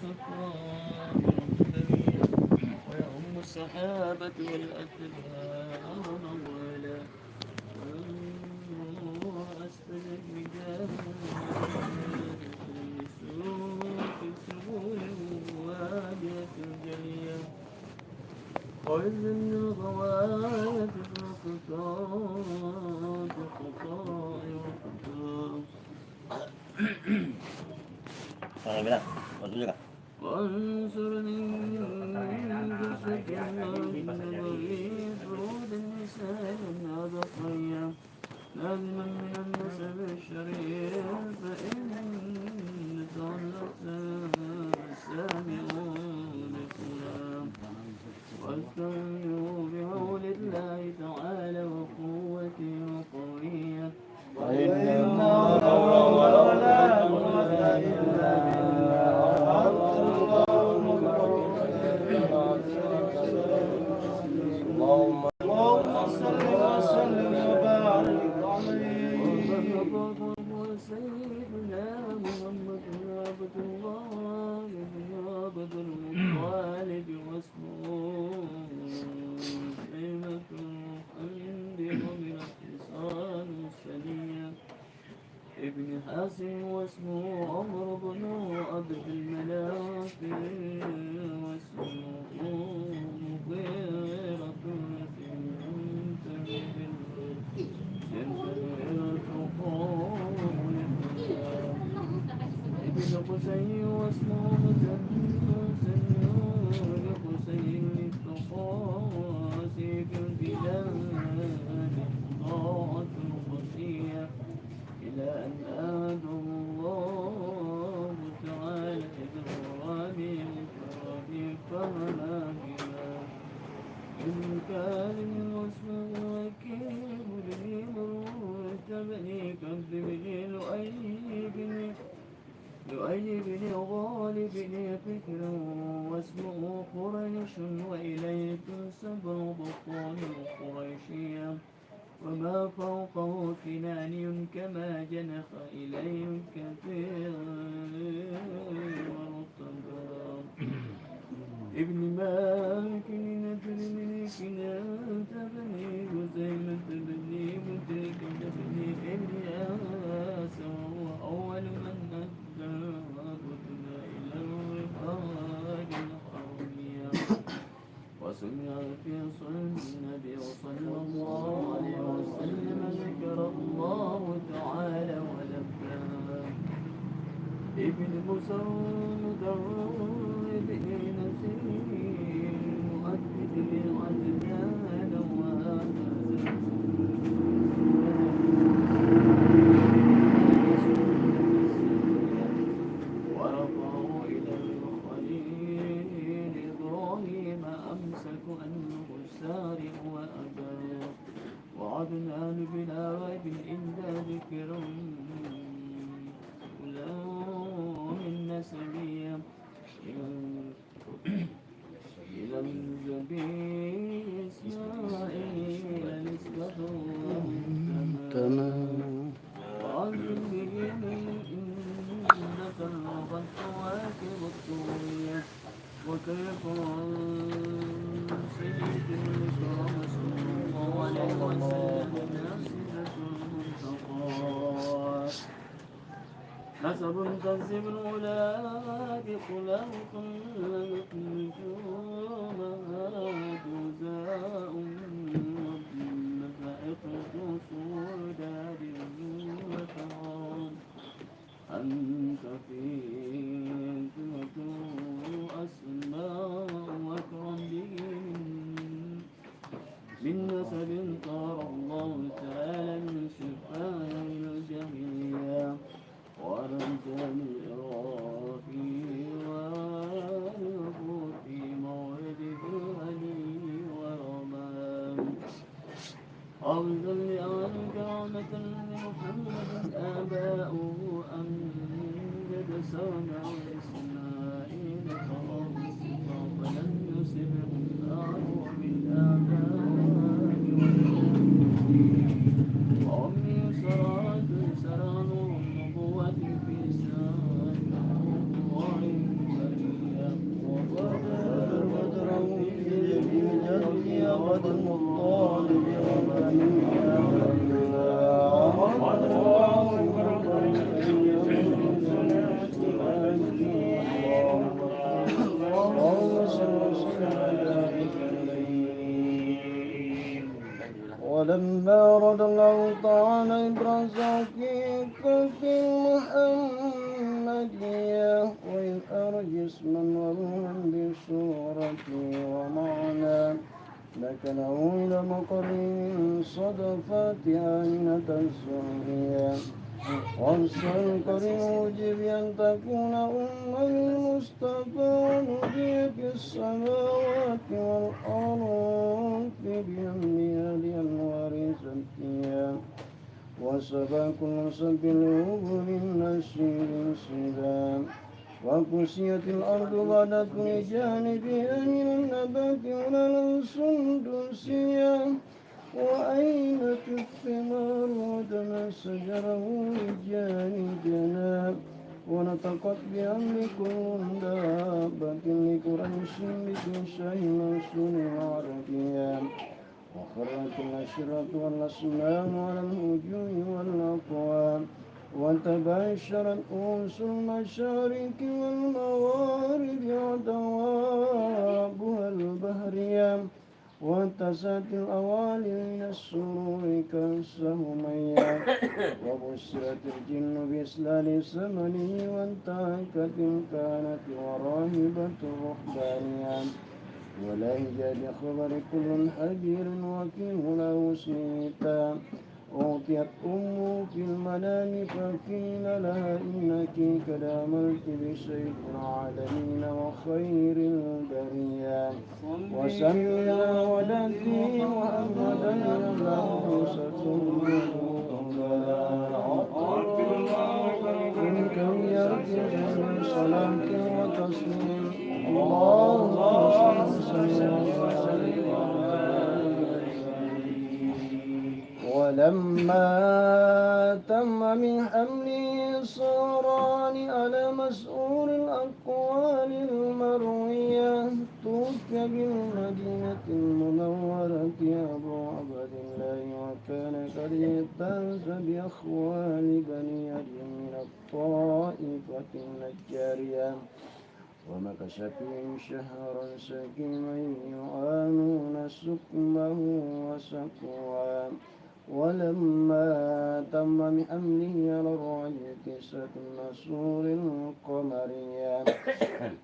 كالطائر الثريا ويؤم السحابة والأتباع نوالا وأسفل الرجال سوق سهول وادية الجليا وإذ الغواية فقطات خطائر خطائر وانصرني بجسد الله النبوي فرود النساء هذا خيام لازما من النسب الشريف فإن تولت السامعون كلام واستعينوا بحول الله تعالى وقوته وقوية وإن حول ولا قوة إلا بالله. اللهم صل وسلم وبارك عليه. سيدنا محمد عبد الله بن عبد المطلب واسمه كلمة الحمد ومن اتصال السنية ابن حاسم واسمه عمر بن عبد المناف واسمه مغيرة ابن قسي واسمه مسلم قسي للتقاسي في البلاد طاعة قسية إلى أن آدم الله تعالى إبراهيم فما بنا إن كان واسمه وكيل لي مرتبني كذبني لؤي بن غالب فكرا واسمه قريش وإليه تنسب بطان قريشيا وما فوقه كناني كما جنح إليه كثير ورطبا ابن مالك نجل ملك أنت بني جزيمة بني مدرك بني إلياس وهو أول من أدى عبدنا إلى الرفاق الحرمية وسمع في صلب النبي صلى الله عليه وسلم ذكر الله تعالى ولبى ابن مسعود ابن نسير مؤدب لعدنان وهذا ورفعه إلى الخليل إبراهيم أمسك أنه السارع وأبى وعدنان بلا ريب إلا ذكر من نسبيا إلى الجبين إسماعيل نسبة تمام وعزم به إنك الرغد واكب الطورية وكيف سيد الكرم صلى الله عليه وسلم ناصرة المنتقى نسب تنسب الأولاد خلق النجومها جزاء مفائق سوداد وكرام أنت فيك أسماء وكرم به من نسب طار الله تعالى من شفاء الجميع ورجال العراق والغفور في موعده علي ورمان حافظا لأهل كرامة لمحمد آباؤه أمجد سونا وإسماعيل خالص فلم يسبه النار بالآباء وأمي سراد سرى نور النبوة في سان الله كريم ولما أراد الله تعالى إبراز حقيقة المحمدية وإظهار جسما وروحا بصورة ومعنى مكنه إلى مقر صدفات آمنة الزهرية وانصر الكريم موجب أن تكون المصطفى ونبيك السماوات والأرض بأنبياء الأنوار زكيا وسبى كل سب الهب من نشيد سدام وكسيت الأرض بعد كل جانبها من النبات ولنا السندسية وأينت الثمار ودنا شجره لجانبنا ونطقت بأمر كل دابة لقريش بكشاء موصول عربيا وخرت الأشرة والأصنام على الهجوم والأقوام وتباشرت أنس المشارق والمغارب ودوابها البهرية واتسعت الأوالي من السرور كالسهمية وبشرت الجن بإسلال السمني وانتهكت كانت وراهبة الرهبانية ولهجة بخبر كل حبير وكيل له سنيتا أعطيت أمه في المنام فقيل لها إنك قد عملت بسيد العالمين وخير البرية وسميها ولدي محمدا له منك يرجع من صلاة وتسليم اللهم صل وسلم ولما تم من حمله صاران على مسؤول الأقوال المروية توفي بالمدينة المنورة أبو عبد الله وكان قد اهتز بأخوال بني عدي من الطائفة النجارية ومكث فيهم شهرا سكيما يعانون سقمه وسقواه ولما تم بحمله على الرعي كسة النسور القمرية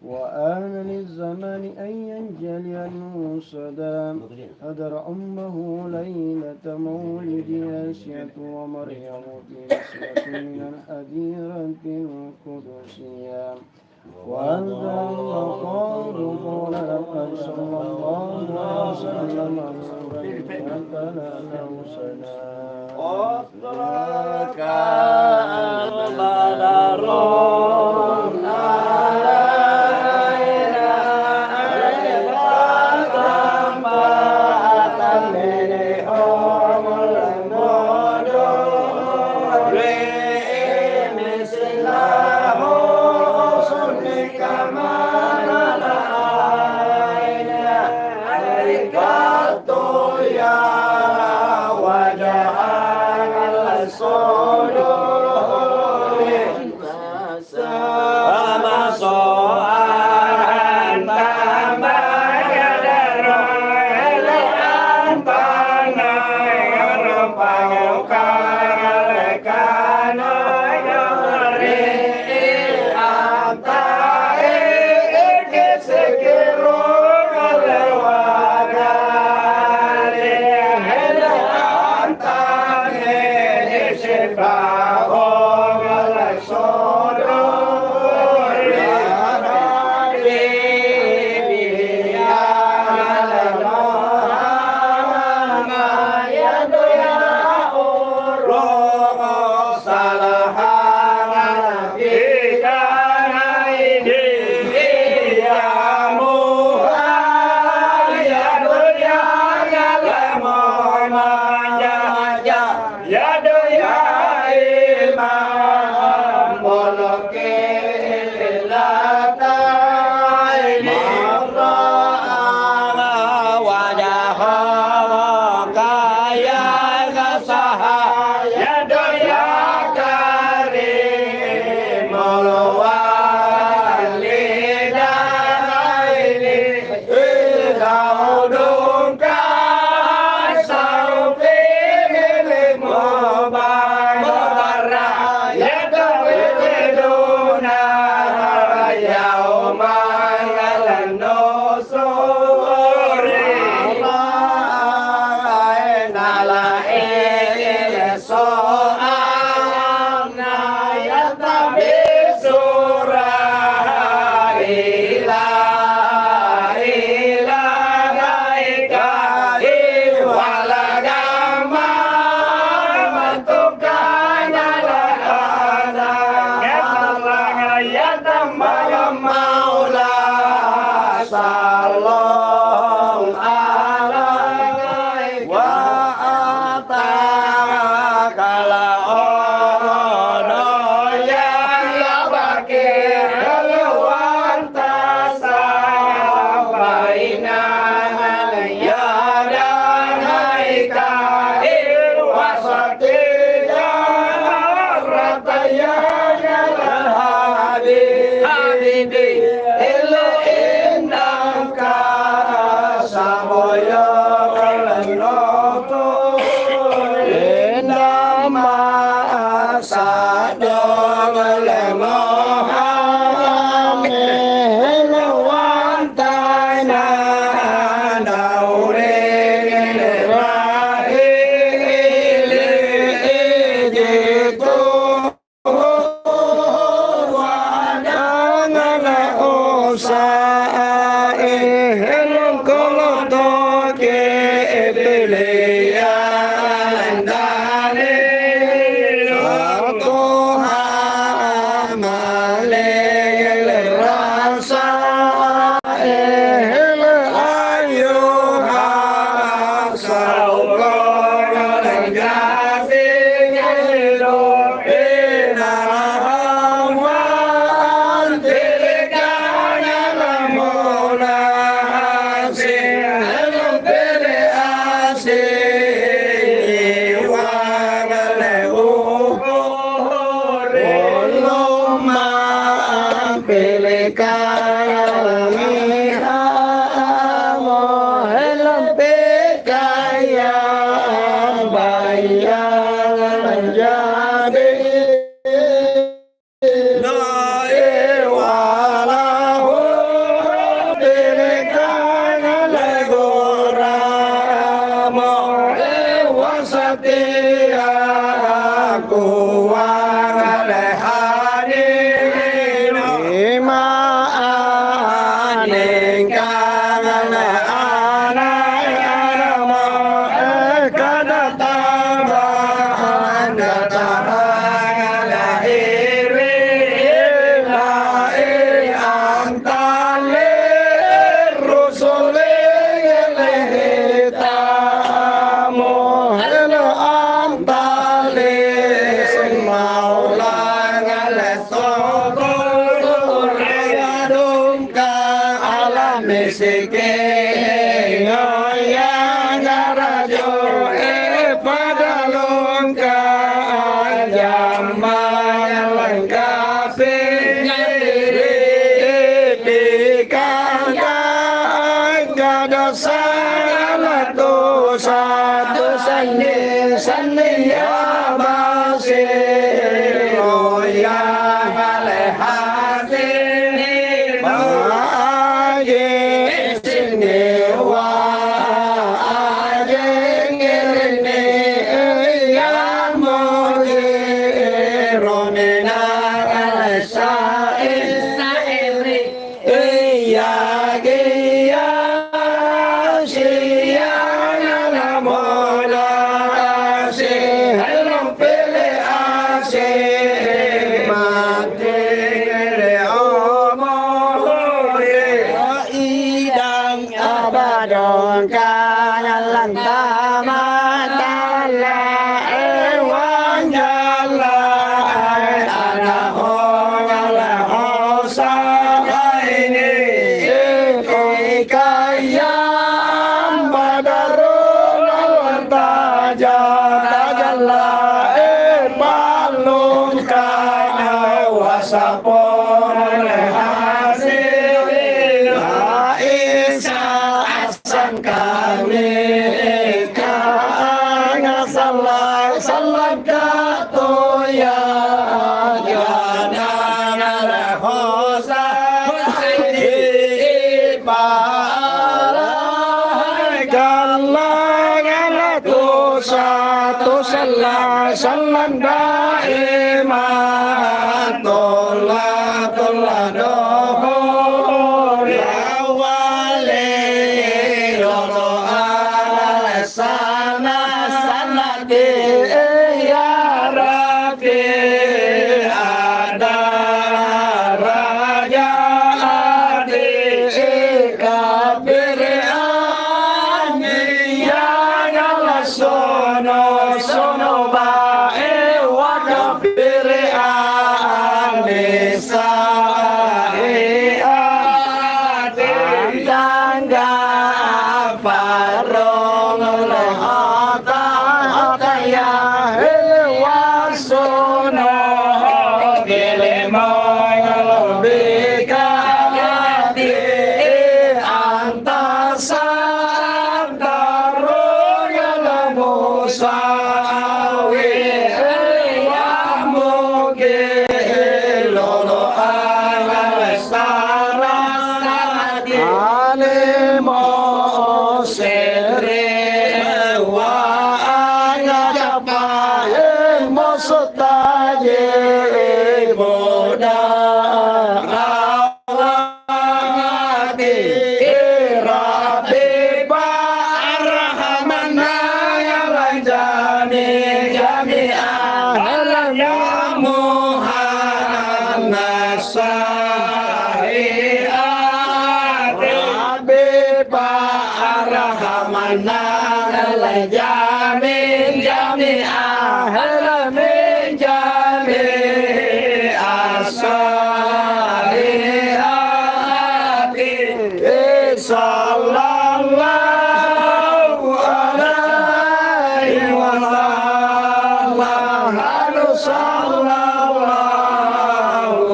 وآن للزمان أن ينجلي الصدام أدر أمه ليلة مولد آسية ومريم في نسمة من الحديرة القدسية وأنزل الله قال لقد صلى الله عليه وسلم فلا له سلام أدرك البدر Sa Kalangan satu salam da'iman tolak dohor ya wali ala sana sanati ya Rabbi ada raja adi kafir sono bae wa kafiri anisa tangga farong lehata hataya wa sono gelemong lebika di antasan darung sawi yamuge lolo alastara alimo sere wa agapa mosotaje boda awati rabbi barhamana jami'an ya Muhammad sahi'at Rabbi barhamana jami'an min jami'as sahi'at sallallahu alaihi wasallam sallallahu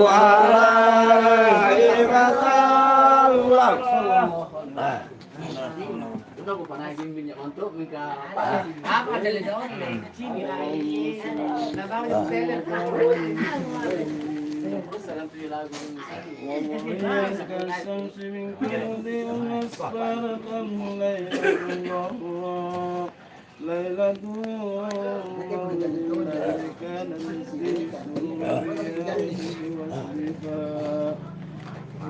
alaihi wasallam. Kita bukan lagi minyak untuk mereka apa dari daun dari sini lagi. Nabang seller. Salam tu lagu. ليلة كان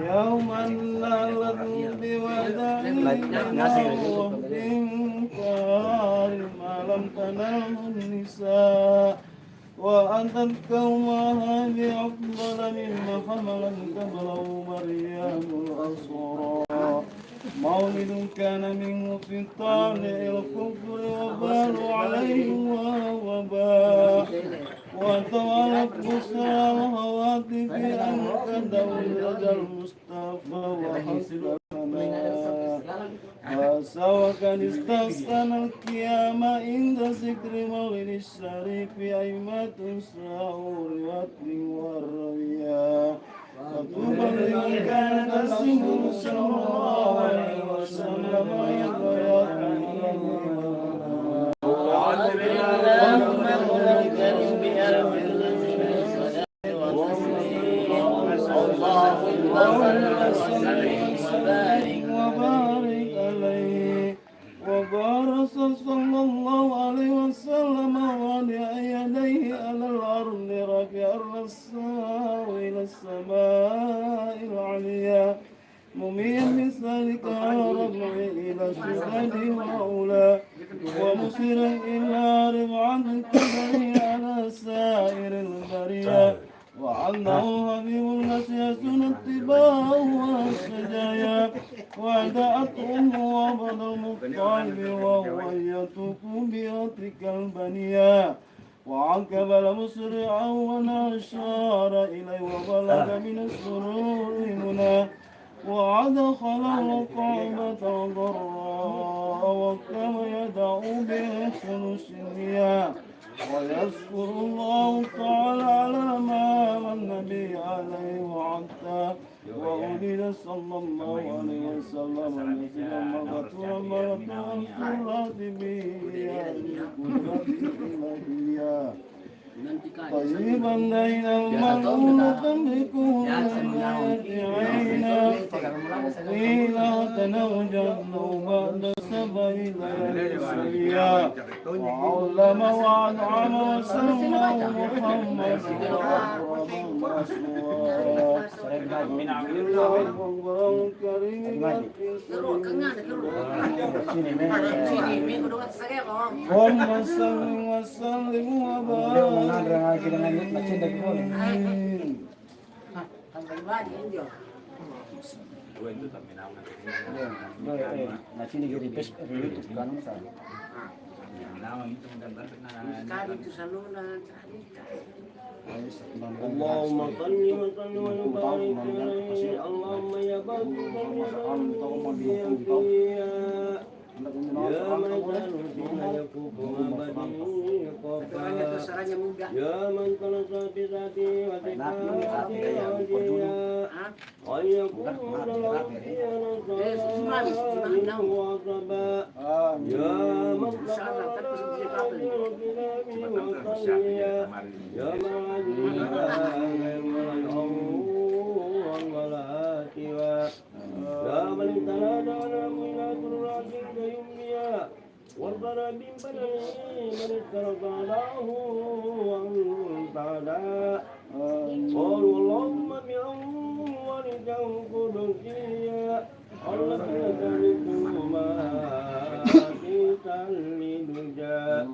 يوما نالت بوداع وبإنكار ما لم تنله النساء وأتت قومها بأفضل مما حملت قبله مريم الأصغرى مولد كان منه في طالع الكفر وبال عليه وباء وتوالت بصرى الهواتف أن تدولج المصطفى وحسب وسوى كان استحسن القيامة عند ذكر مولد الشريف أئمة السعور والرياء وطوبى لمن كان تسمه صلى الله عليه وسلم وبارك عليه وبارك صلى الله عليه وسلم وضع يديه على الأرض رفع الرساء إلى السماء العليا مميا بذلك رفع إلى الشهد وأولى ومصيرا إلى رفعة الكبر على سائر البرية وعنه حبيب النسيس اتباعه والسجايا وعدأت أمه وبد المطالب وهو يتوب بيتك البنيا وعقب مسرعا ونشار إليه وبلغ من السرور منى وأدخل القعبة ضراء وكما يدعو بخلص النية ويذكر الله تعالى على ما النبي عليه وعدته وأولد صلى الله عليه وسلم نزلا مغفورا مرة صلى به الإلهية طيبا دينا مغموطا بكل عينا قيلا تنوجد له بعد سبعين سريا وعلم وأنعم وسمى محمد اللهم صل وسلم وبارك اللهم صل وسلم وبارك عليه اللهم يا بارك يا من كان يكون يا من خلق بذاته وصفاته وأن يكون له وصبا يا من يا من يا من تنادى على ميلاد الراجل يميا وارضنا من بلده من استرضاه وانتعدا قالوا اللهم بأولك القدسية التي تركهما أتيت لدجا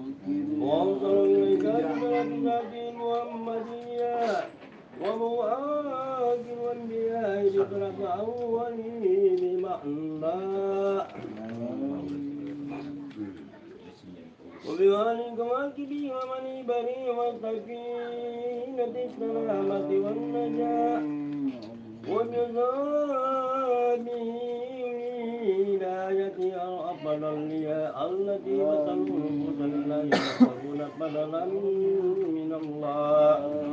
وأوصل إليك بمرضات محمدية ومؤاخر الأنبياء بطرف أولي بمعنى وبوالد واكبي ومن بري والسكينة السلامة والنجاة وبذابه ولايتي أفضل لي التي وصلوا لا يكون بدلا من الله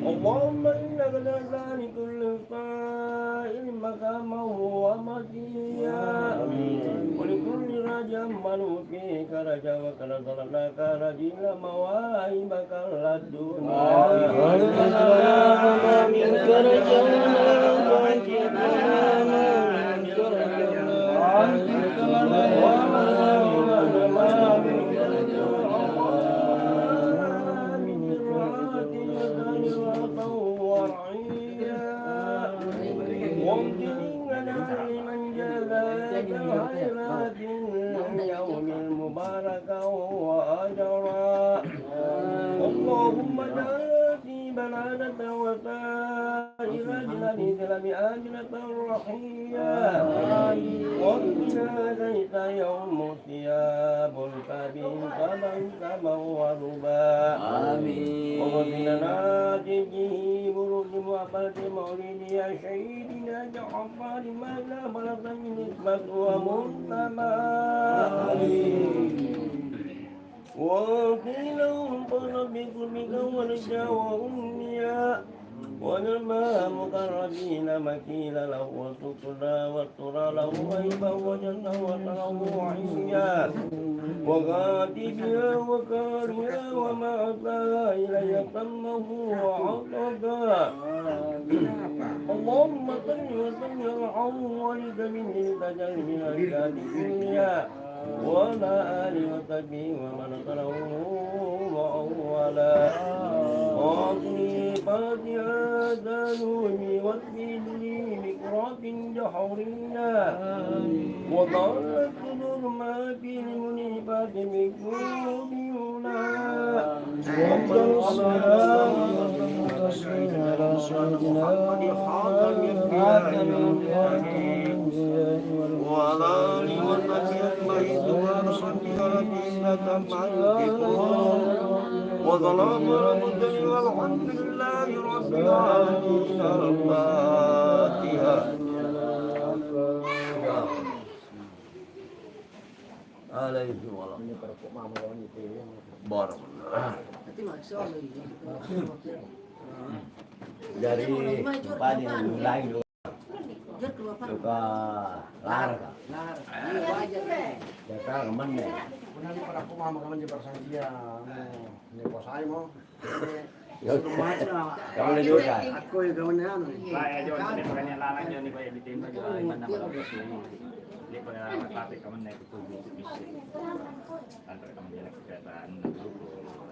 اللهم إنك تجعل كل قائل مقامه ومجيا ولكل رجا من فيك رجا وكرد لك رجل مواهبك اللهم اجعل في بلادة وسائر بلاد آمنة رحيمة الأنبياء وقنا ليس يوم ثياب الكبير فليس موضوبا آمين وقنا تجيه برد وقلت مولدي شهيدنا جعفر ما لا بلغ من نسبة ومرتمى وقيل انطر بقلبك ورجا وأمنيا ونما مقربين مكيل له وسكنا والترى له غيبا وجنة وتره عيا وغاتبها وكارها وما أتاها إلي تمه وعطدا اللهم صل وسلم على ولد من التجل من أجداد الدنيا وعلى آله وصحبه ومن تله وأولا أعطني فاتحة دانوني واسقني بكرة جحورية وضلت صدور ما في المنيبات بقلوبنا وأفضل الصلاة والتسليم على سيدنا وعلى آله وصحبه وظلام المدن والحمد لله رب العالمين الفاتحة عليه بارك Dari Pak lain juga lar ka. Lar, iya wajar nih. Jaka kemen ya. Kuna ni para kuma magaman di persantia ni posay mo. Yo. Kamu le juga. Ako yung gawan na ano. Kaya John, hindi pa kanya lalang yun, di ba ibitin pa yun, iman na malabas yun. Hindi pa matapik ka man na ikutubo sa bisi. Antara ka man yan nagkakataan ng grupo.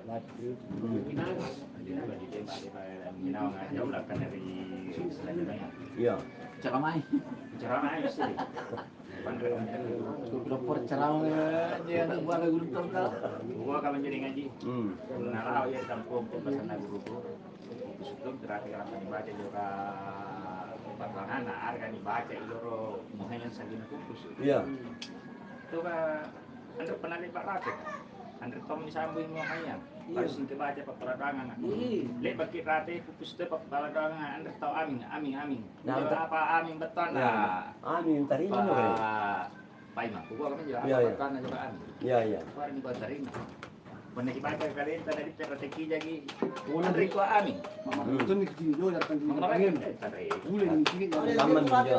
Hindi na ba dito, pati pa ginawa nga niya, wala ka na rin sila nila yan. Iya. Cara main. Cara na ayos eh. Pandrawan ka rin. Lapor cara dia nak buat lagu betul tak? Buka ka man yun ngaji. Naraw yan, tampong kung basta na grupo. Susuklong, terakhir ka dibaca juga pertangan, ar kan dibaca iloro muhayan sa ginatupos. Iya. Itu ka, anda pernah lihat rakyat? Anda tahu misalnya muhayan, harus dibaca peradangan. Lihat bagi rakyat pupus itu peradangan, anda tahu amin. Nah, Apa amin betul Ya. lah. Amin tarima mo kay. Pak Imam, buku apa juga? Iya, iya. Apa betul juga amin. Iya, iya. Kemarin dibaca tarima. Pernah dibaca kalian tadi strategi jadi. Anda itu amin. Ito ni kitiyo dar kan di Mengenai pangin. tadi. Uli ni sige. Kaman minjo.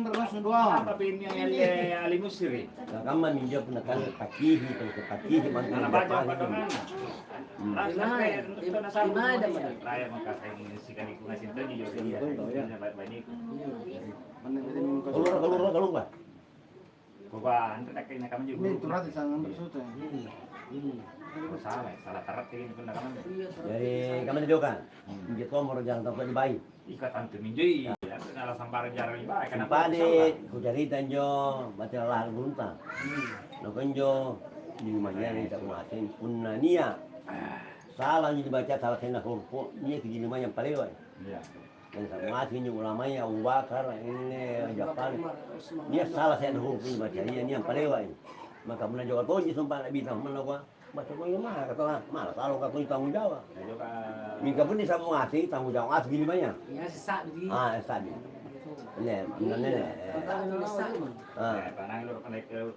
Bermaksud doa. Apa pinnya yang alimusiri? Kaman minjo penekan pakihi ke pakihi man. Karena baca pada mana? Sampai itu nasa raya maka saya si kami kuna sinta di juga dia. Banyak. Kalur ba? Bawa anda tak kena kami juga. Ni turat isang number suto. Salah, salah karat ini pun kami. Dari kaman juga. Minjo ko mo jangan tapos di bayi. Ikatan tu minjui. Nala sambar jarang iba. Pade, ku cerita jo, baca lah gunta. No konjo di rumahnya ni tak ngatin punania. Salah ni dibaca salah kena huruf. Ni ke rumah yang paling baik. Iya. Dan sama sini ulamanya Abu Bakar ini Jafar. Dia salah saya huruf ni baca. Dia ni yang paling baik. Maka benar juga tu je sumpah Nabi Muhammad lawa. Baca kau yang mana kata malah kalau kau tanggung jawab. Juga Minggu pun dia sama ngasih tanggung jawab asli rumahnya. Ya sesak di. Sabi. Ini. tanang lu kan terus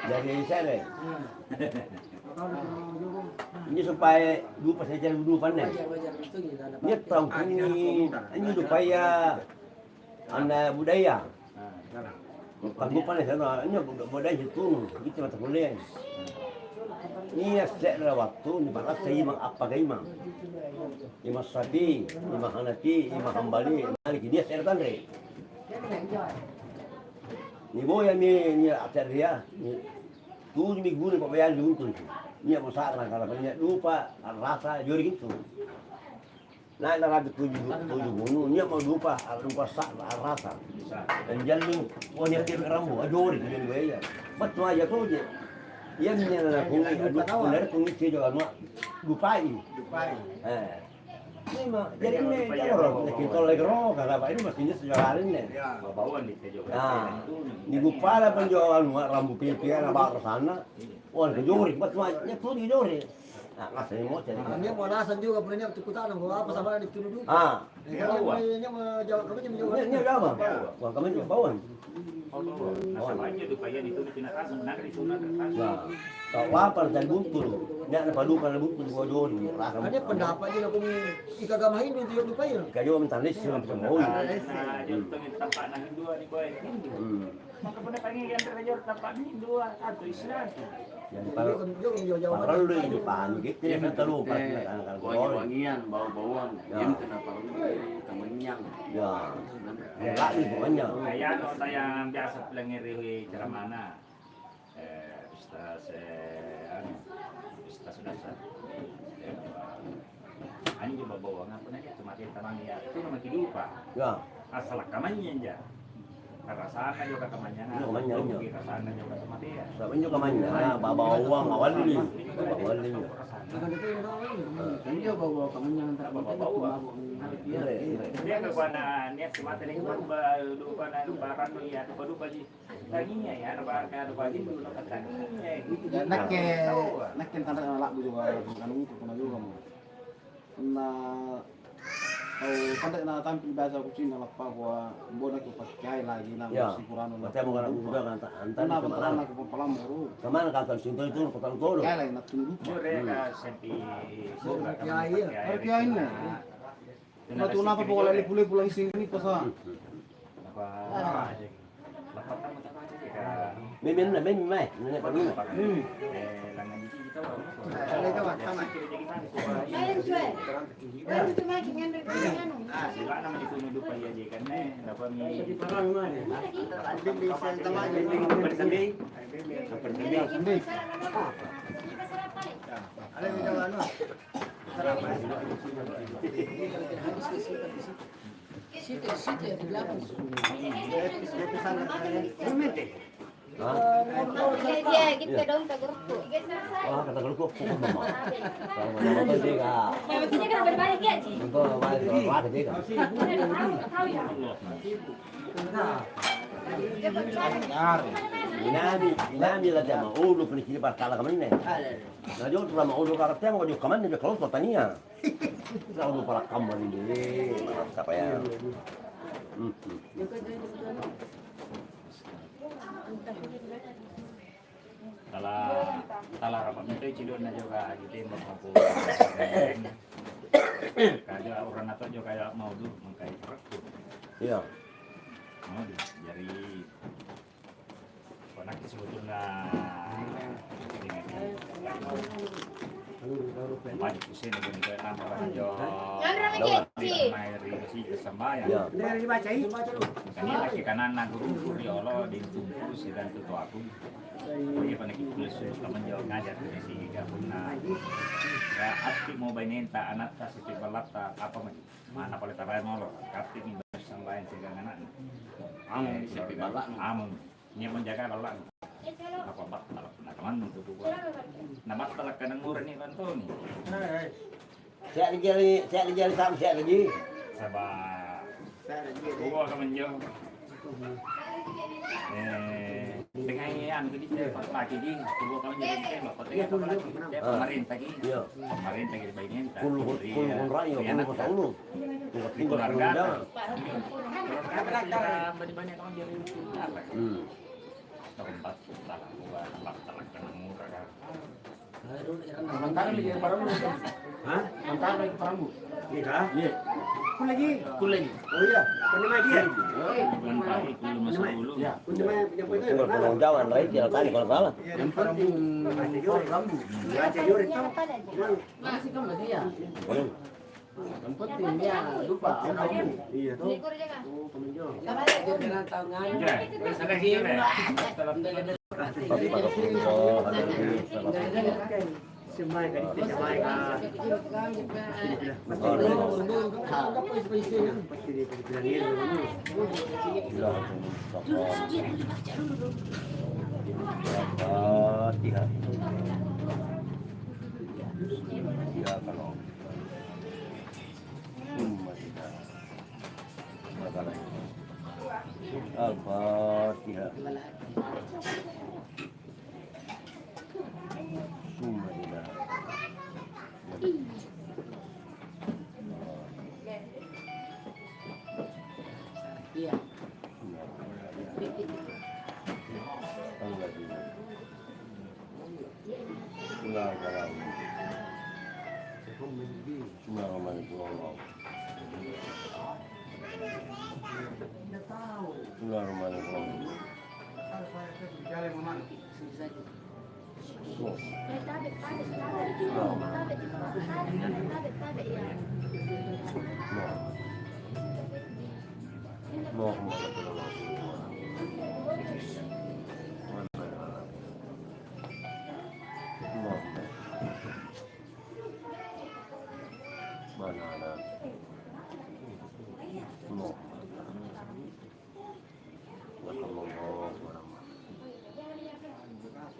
Jadi saya ini supaya dua pasal jalan dua pandai. Wajar itu ni dah dapat. Ini tahun ini supaya anda budaya. Kamu pandai sana, ini budaya itu kita mata kuliah. Ini secara waktu ni balas saya imam apa ke imam? Imam Syafi'i, Imam Hanafi, Imam Hambali, Maliki dia secara tandre. Ni boya ni acar dia. Tu ni guru pabayan juntul. Ni apa sah kalau punya lupa rasa jori gitu. Nah, dah ragu tujuh gunung. Ni apa lupa sah rasa. Dan jalan punya tiap rambu jori jadi boya. Betul aja tu je. Ia menyala kungi, benar kungi saya juga lupai. Jadi ini kalau kita lagi roh kagak apa ini mestinya sejalan nih. Bawaan itu juga. Nah, di gupala penjualan rambut pipi anak bawa ke sana. Wah, kejori, buat semuanya tuh kejori. Nah, masih mau jadi. Dia mau alasan juga punya tukutan apa sama dituduh. Ah, Kalau ini mau jawab kamu menjawab. ini apa? Wah, kamu juga bawaan. Nasa aja tuh kayak dituduh tinakasan, nagri sunat terkasan. Nah, kau apa dan buntul? Ini ada padukan ada buntul gua jori. Ada pendapat dia aku ika agama Hindu itu lupa ya. Kayu minta lis macam mau. Nah, jadi tuh tempat nah Hindu ni boy. Maka pada panggil yang terjadi tempat Hindu atau Islam. Jadi kalau lu ini pan gitu ya kita lupa kan Wangi-wangian, bau-bauan. Ya. Yang kenapa lu kemenyang. ya. Ya lagi pokoknya. Kayak nota yang biasa pelengiri ceramana. Ustaz Ustaz dasar. Ani juga bawa ngapa nih cuma kita mania itu nama kehidupan. Ya. Asal kamannya aja. Rasana juga kamannya. Kamannya. Rasana juga kematian. Tapi juga mainnya, bawa uang awal ini, awal ini. Kan dia bawa kemenyang tak bawa. Dia ke kuana niat kematian itu lupa na lebaran ya lupa di taginya ya lebaran bagi dulu taginya. Nakken tanda anak juga bukan pun juga mau. Nah, kalau na tampil biasa kucing dalam apa gua bodoh ke pakai lagi nama Ya. si Quran. Macam bukan udah kan antar Tanah ke beneran aku pelam baru. kemana kantor sinto itu potong todo. Kayak lagi nak tunggu. Jure ka sepi Kiai ni. Kalau tu napa boleh boleh pulang sini pasal. apa aja. Lepas tamu tak aja ka. Mimin lah, mimin mai, ini apa ni? Langan di kita baru. Ada kawan sama. Sila naman itu nuduh pa iya kan dapat mi. Bibi sen teman bibi Bersendiri. ada di dalam anu. Dia gitu dong ke grupku. Wah, kata kalau kok mama. Kalau mau nonton dia kak. Maksudnya kan berbalik ya, Ci? Nonton balik wah dia kak. Inami lah dia mau ulu penikir pasal kaman ni. Nah jauh tu mau ulu karat dia mau jauh kaman dia kalau tu tania. Kalau tu para kaman ini, apa ya? Tala rapat itu cidon na juga gitu mampu. Kaja orang atau juga kayak mau dulu mengkai rektu. Iya. Mau dari konak sebetulnya Maju pusing dengan kue nama rajo. Jangan lagi, Ci. Mairi besi kesembahyang. Ya. Dari dibacain. Baca lu. Kani laki kanan na guru di Allah di tumpu sidang tutu aku. Pagi panaki tulis teman jauh ngajar di sini punna. Ya akti mau bainenta anak ta sipi balata apa mana boleh tabayan molo. Akti ni basang lain sehingga anak. Amun sipi balak. Amun. Ini menjaga balak. Apa batal na kaman tutu. Na batal ka nang mura ni kanto ni. Saya dijali sama saya lagi. Sabar. Buka ka man jauh. Dengan yang tadi saya lagi di tubuh kami jadi tembak kotanya pemerintah lagi pemerintah lagi baiknya Kul rayo, kul taulu. Tinggal keluarga. banyak orang jadi apa? Tempat salah buat tempat salah kena murah. Mantan lagi parang mo. Hah? Mantan lagi parang mo. Iya. Iya. Kul lagi. Kul lagi. Oh iya. Penemai dia. Bukan pagi dulu masuk dulu. Ya. Tinggal pulang jawan rayo dia tadi kalau salah. Yang penting rambu. Baca yurit tu. Masih kamu dia. Boleh. Yang penting dia lupa rambu. Iya. Likur jaga. Oh, kemenjo. Sudah kira. Tapi pada pulau ada ini. Semai kan kita semai kan. Summa ila. Iya. Bismillahirrahmanirrahim.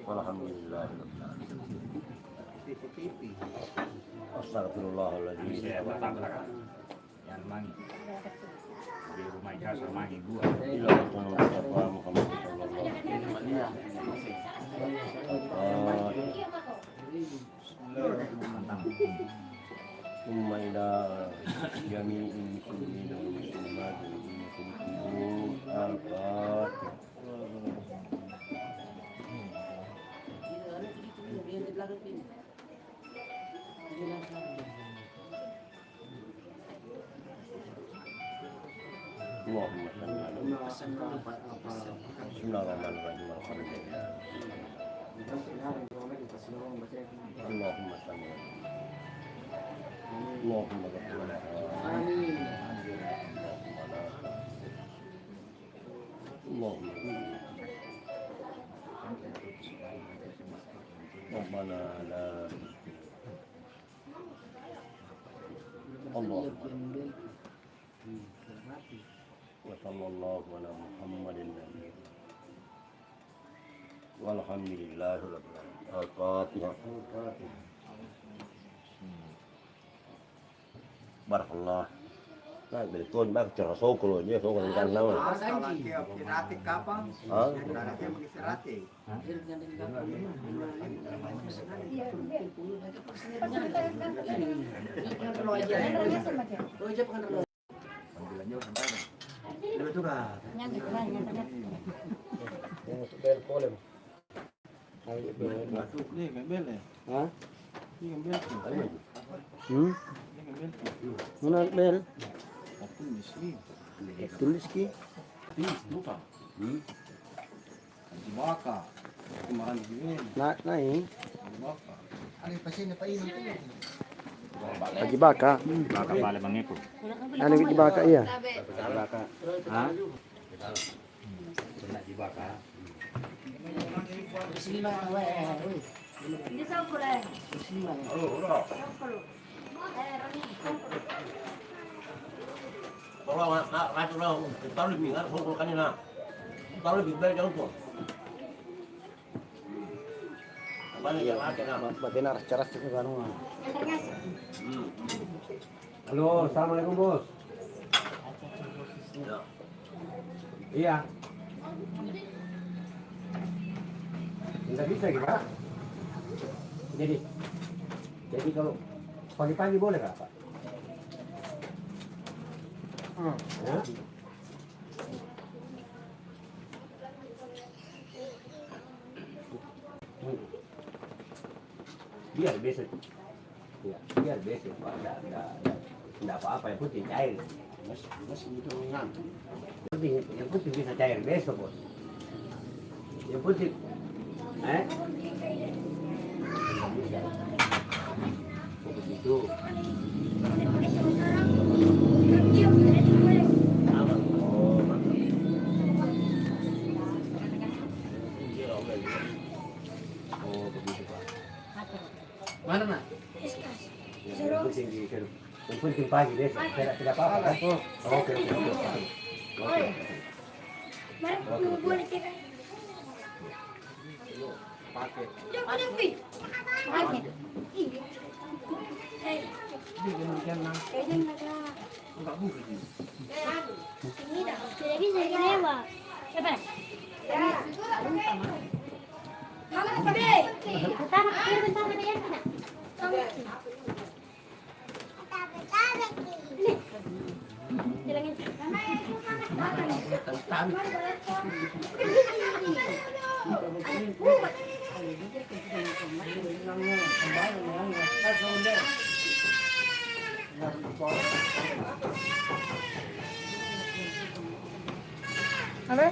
Alhamdulillah. Astagfirullahaladzim. Saya bertabrak yang mangi di rumah kasar mangi gua. Ila Mustafa Muhammad sallallahu alaihi wasallam. Summa ila jami'il muslimin wal muslimat wal muslimin al-Fatihah. Allahumma salli ala Bismillahirrahmanirrahim. Alhamdulillah. Allahumma salli ala Allahumma ghfir lana. Amin. Allahumma Rabbana la Allah wa sallallahu ala Muhammadin nabi walhamdulillahi rabbil alamin. Al-Fatihah. Barakallah. Nah, dari tuan bang cara sokol aja, sokol kan nama. Kirati kapang. Ah, Kirati mengisirati. Masuk ni gembel ni. Ha? Ni gembel tu. Hmm? Ni gembel tu. Mana bel? Aku mesti. Tulis ki. Ni lupa. Di baka. Kemarin gini. Naik. Di baka. Pagi baka. Baka balik mengikut. Ano di baka iya? Baka. Hah? Kena di baka. Hindi sa ulo eh. Kalau ratu lah, taruh lebih kan, sokol kan na. Taruh lebih baik jangan tuh. Banyak yang ada nama. Batenar cara juga anu. Halo, assalamualaikum bos. Iya. Nggak bisa gitu Pak. Jadi kalau pagi-pagi boleh nggak Pak? Ya? Biar besok. Ya, biar besok Pak. Nggak apa-apa, yang penting cair. Masih itu ringan. Yang penting bisa cair besok bos. Yang penting, begitu. Oh begitu Pak. Mana nak? Yang penting pagi besok. Tidak apa-apa kan? Oke. Boleh kita. Pakai. Pakai. Pakai. Enggak buka sih. Ini dah. Tidak bisa kita lewat. Siapa? Mama gede. Pertama kali bentar ada yang kena. Bilangin. Apa?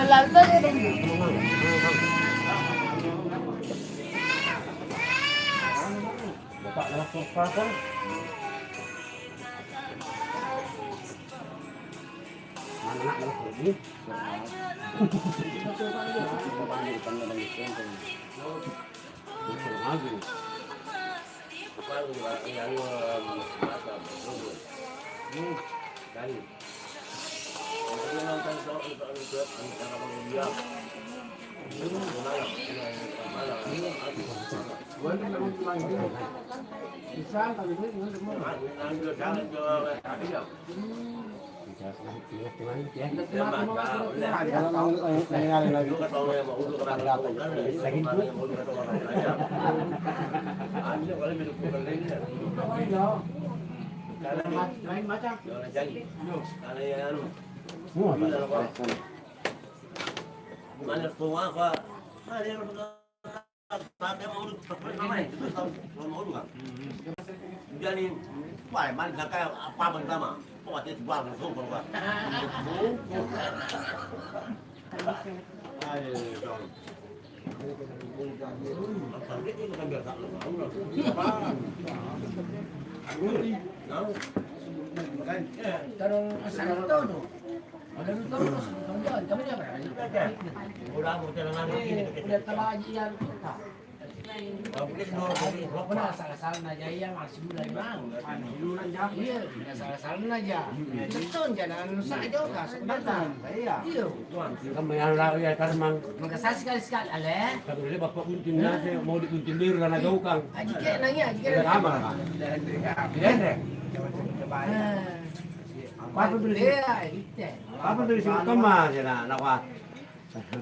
Lang tuh. Bapak dalam perasaan. Anak dalam pergi. Mana semua kok? Jadi, wah, mana kayak apa pertama? Kok dia buang langsung kalau Kalau asal itu tuh, ada itu terus, kemudian kami dia berapa? udah mau jalan ini. Udah telah ajian kita. Pernah salah-salah aja ya masih mulai bang. Iya, udah salah-salah aja. Betul jangan rusak juga sebenarnya. Iya. Kamu yang rakyat kan mang. Makasih sekali-sekali ale. Kalau dia bapak kunting nasi mau dikunting diri karena jauh kang. Aji ke nanya, aji ke. Sama. Iya. Apa tuh di sini? Iya, itu. Apa tuh di sini kemana sih nak?